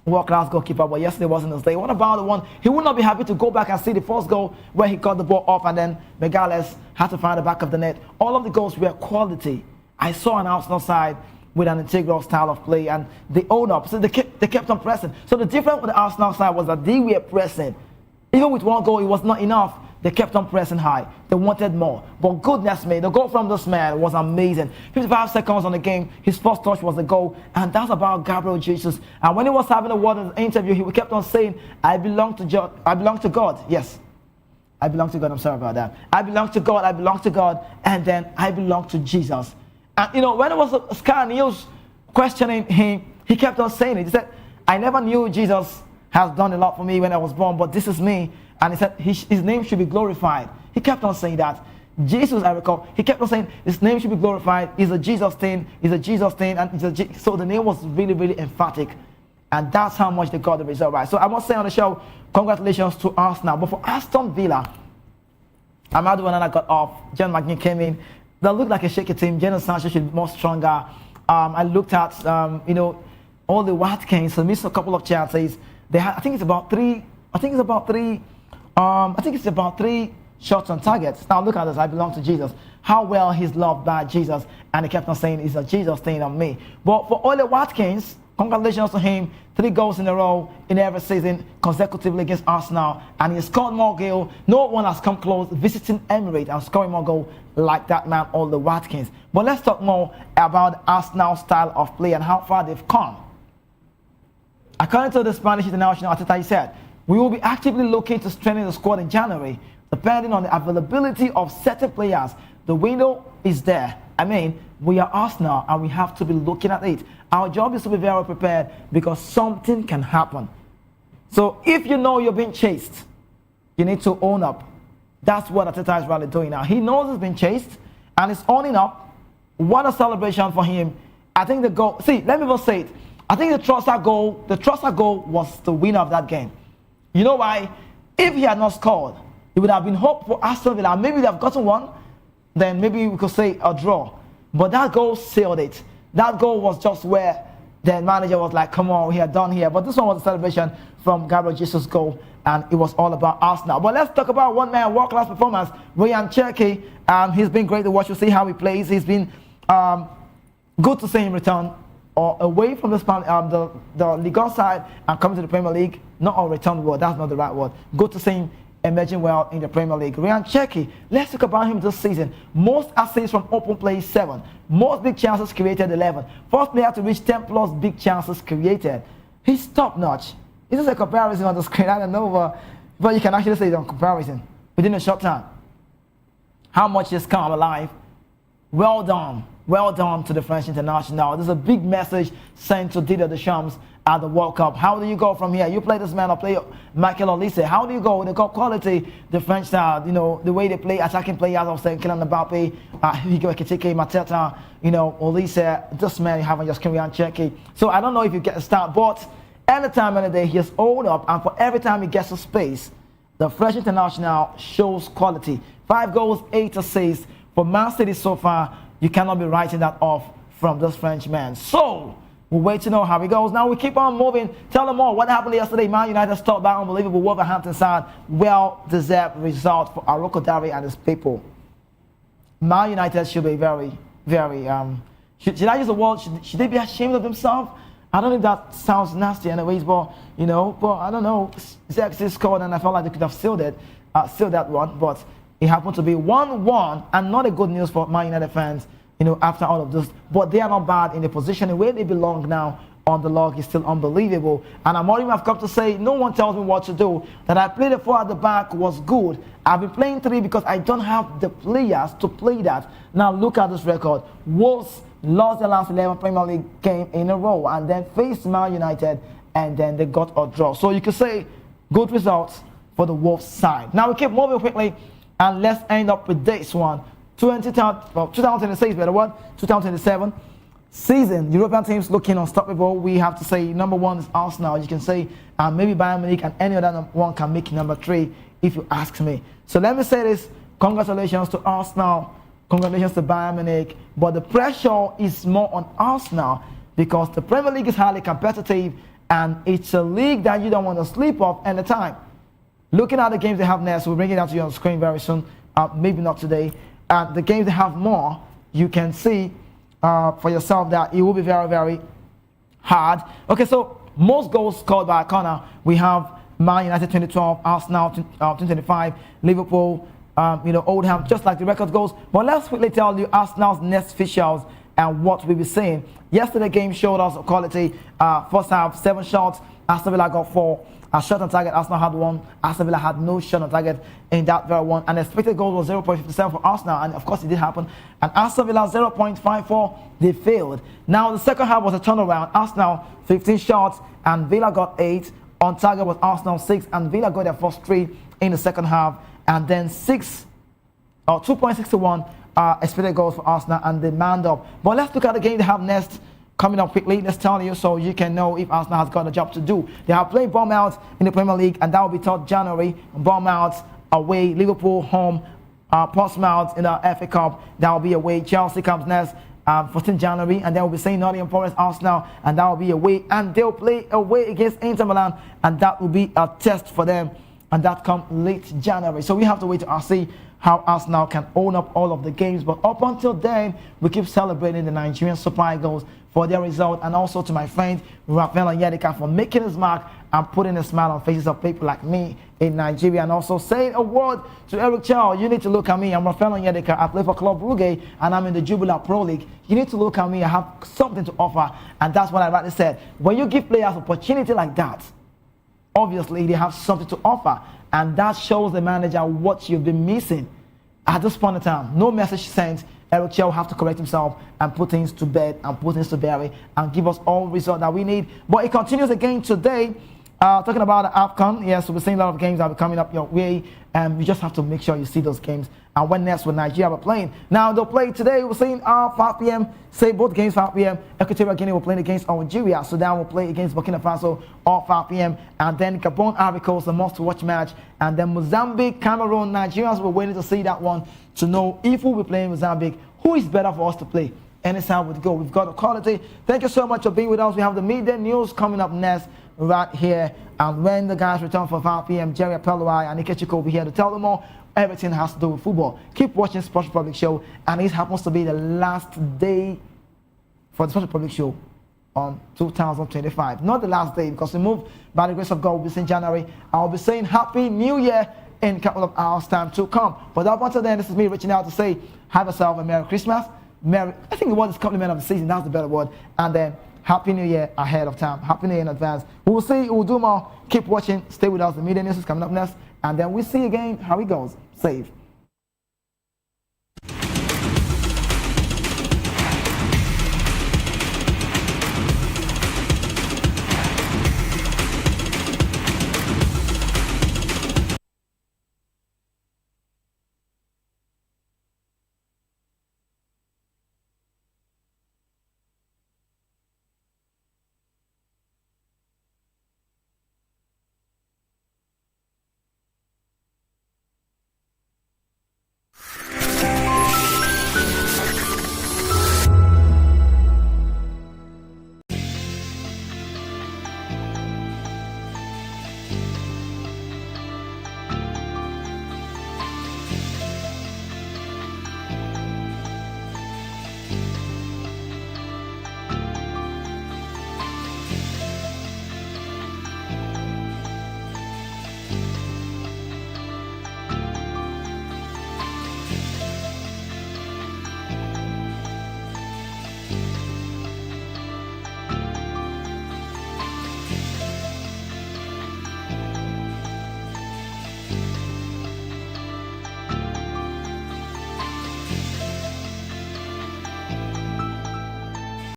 World-class goalkeeper, but yesterday wasn't his day. What about the one? He would not be happy to go back and see the first goal where he got the ball off and then Magalhaes had to find the back of the net. All of the goals were quality. I saw an Arsenal side with an integral style of play and they owned up. So they kept on pressing. So the difference with the Arsenal side was that they were pressing. Even with one goal, it was not enough. They kept on pressing high. They wanted more. But goodness me, the goal from this man was amazing. 55 seconds on the game. His first touch was the goal. And that's about Gabriel Jesus. And when he was having a word in the interview, he kept on saying, I belong to God. Yes. I belong to God. I'm sorry about that. I belong to God. I belong to God. And then I belong to Jesus. And when it was Sky News questioning him, he kept on saying it. He said, I never knew Jesus has done a lot for me when I was born, but this is me. And he said his name should be glorified. He kept on saying that. Jesus, I recall, he kept on saying his name should be glorified. It's a Jesus thing. It's a Jesus thing. And so the name was really, really emphatic. And that's how much they got the result right. So I must say on the show, congratulations to Arsenal. But for Aston Villa, Amadou Onana got off. John McGinn came in. They looked like a shaky team. Jadon Sancho should be more stronger. I looked at, all the Watkins. They missed a couple of chances. They had, I think it's about three shots on target. Now look at this, I belong to Jesus. How well he's loved by Jesus. And he kept on saying, it's a Jesus thing on me. But for Ole Watkins, congratulations to him. 3 goals in a row in every season consecutively against Arsenal. And he scored more goals. No one has come close visiting Emirates and scoring more goals like that man, Ole Watkins. But let's talk more about Arsenal's style of play and how far they've come. According to the Spanish international, Arteta, he said, we will be actively looking to strengthen the squad in January, depending on the availability of certain players. The window is there. I mean, we are Arsenal and we have to be looking at it. Our job is to be very prepared because something can happen. So if you know you're being chased, you need to own up. That's what Arteta is really doing now. He knows he's been chased and he's owning up. What a celebration for him. I think the goal, see, let me just say it. I think the Trossard goal was the winner of that game. You know why? If he had not scored, it would have been hope for Aston Villa. Maybe they've gotten one, then maybe we could say a draw. But that goal sealed it. That goal was just where the manager was like, come on, we are done here. But this one was a celebration from Gabriel Jesus' goal, and it was all about Arsenal. But let's talk about one man, world-class performance, Ryan Cherky. He's been great to watch. You'll see how he plays. He's been good to see him return away from the Ligue 1 side and coming to the Premier League. Not a return word, that's not the right word. Good to see him emerging well in the Premier League. Ryan Cherky, let's talk about him this season. Most assists from open play, 7. Most big chances created, 11. First player to reach 10 plus big chances created. He's top notch. This is a comparison on the screen, I don't know, but you can actually say it's on comparison within a short time. How much he's come alive. Well done. Well done to the French international. There's a big message sent to Didier Deschamps at the World Cup. How do you go from here? You play this man or play Michael Olise. How do you go? They got quality, the French side, you know, the way they play, attacking players, I was saying, Kylian Mbappe, Hugo Ekitike, Mateta, you know, Olise, this man you haven't just Ryan Cherky. So I don't know if you get a start, but anytime, any day, he has owned up, and for every time he gets a space, the French international shows quality. 5 goals, 8 assists. For Man City so far, you cannot be writing that off from this French man. So, we'll wait to know how it goes. Now we keep on moving. Tell them more. What happened yesterday? Man United stopped that unbelievable Wolverhampton side. Well-deserved result for Aroko Dari and his people. Man United should be very, very... should I use the word? Should they be ashamed of themselves? I don't know if that sounds nasty anyways, but, you know, but I don't know. Xerxes scored and I felt like they could have sealed that one, but it happened to be 1-1 and not a good news for Man United fans, you know, after all of this. But they are not bad in the position where they belong now on the log is still unbelievable. And Amorim have come to say, no one tells me what to do. That I played the 4 at the back was good. I've been playing 3 because I don't have the players to play that. Now look at this record. Wolves lost the last 11 Premier League game in a row and then faced Man United and then they got a draw. So you could say good results for the Wolves side. Now we keep moving quickly. And let's end up with this one. 2026, better one. 2027 season. European teams looking unstoppable. We have to say number 1 is Arsenal. You can say maybe Bayern Munich and any other one can make number 3 if you ask me. So let me say this. Congratulations to Arsenal. Congratulations to Bayern Munich. But the pressure is more on Arsenal because the Premier League is highly competitive and it's a league that you don't want to sleep off anytime. Looking at the games they have next, we'll bring it out to you on screen very soon. Maybe not today. The games they have more, you can see for yourself that it will be very, very hard. Okay, so most goals scored by a corner. We have Man United 2012, Arsenal 2025, Liverpool, Oldham, just like the record goes. But let's quickly tell you Arsenal's next fixtures and what we'll be seeing. Yesterday game showed us quality. First half, 7 shots. Aston Villa got 4. A shot on target, Arsenal had 1. Aston Villa had no shot on target in that very one. And expected goal was 0.57 for Arsenal. And of course, it did happen. And Aston Villa 0.54. They failed. Now, the second half was a turnaround. Arsenal 15 shots and Villa got 8. On target was Arsenal 6. And Villa got their first 3 in the second half. And then 2.61 expected goals for Arsenal. And they manned up. But let's look at the game they have next. Coming up quickly, let's tell you so you can know if Arsenal has got a job to do. They have played Bournemouth in the Premier League, and that will be 3rd January. Bournemouth away, Liverpool home, Portsmouth in the FA Cup, that will be away. Chelsea comes next, 14th January, and then we'll be saying Nottingham Forest, Arsenal, and that will be away. And they'll play away against Inter Milan, and that will be a test for them and that come late January. So we have to wait to see how Arsenal can own up all of the games. But up until then, we keep celebrating the Nigerian Super Eagles for their result, and also to my friend Raphael and Onyedika for making his mark and putting a smile on faces of people like me in Nigeria, and also saying a word to Eric Chow. You need to look at me. I'm Raphael and Onyedika. I play for Club Brugge, and I'm in the Jubilee Pro League. You need to look at me. I have something to offer, and that's what I rightly said. When you give players opportunity like that, obviously they have something to offer, and that shows the manager what you've been missing. At this point in time, no message sent. Eric Chow will have to correct himself and put things to bed and put things to bury and give us all results that we need. But it continues again today. Talking about the AFCON, yes, we're seeing a lot of games that are coming up your way, and you just have to make sure you see those games. And when next will Nigeria be playing? Now they'll play today. We're seeing 5 p.m. Say both games 5 p.m. Equatorial Guinea will play against Algeria. Sudan will play against Burkina Faso all 5 p.m. And then Gabon, Ivory Coast, a must-watch match. And then Mozambique, Cameroon, Nigerians were waiting to see that one to know if we'll be playing Mozambique. Who is better for us to play? Anytime we go, we've got the quality. Thank you so much for being with us. We have the media news coming up next right here. And when the guys return for 5 p.m., Jerry Apelwai and Ikechukwu will be here to tell them all everything has to do with football. Keep watching Sports Republic Show, and it happens to be the last day for the Sports Republic Show on 2025. Not the last day, because we move by the grace of God. We'll be saying January. I'll be saying Happy New Year in a couple of hours' time to come. But up until then, this is me reaching out to say, have yourself a Merry Christmas. I think the word is compliment of the season. That's the better word. And then Happy New Year ahead of time. Happy New Year in advance. We will see. We'll do more. Keep watching. Stay with us. The media news is coming up next. And then we'll see again how it goes. Save.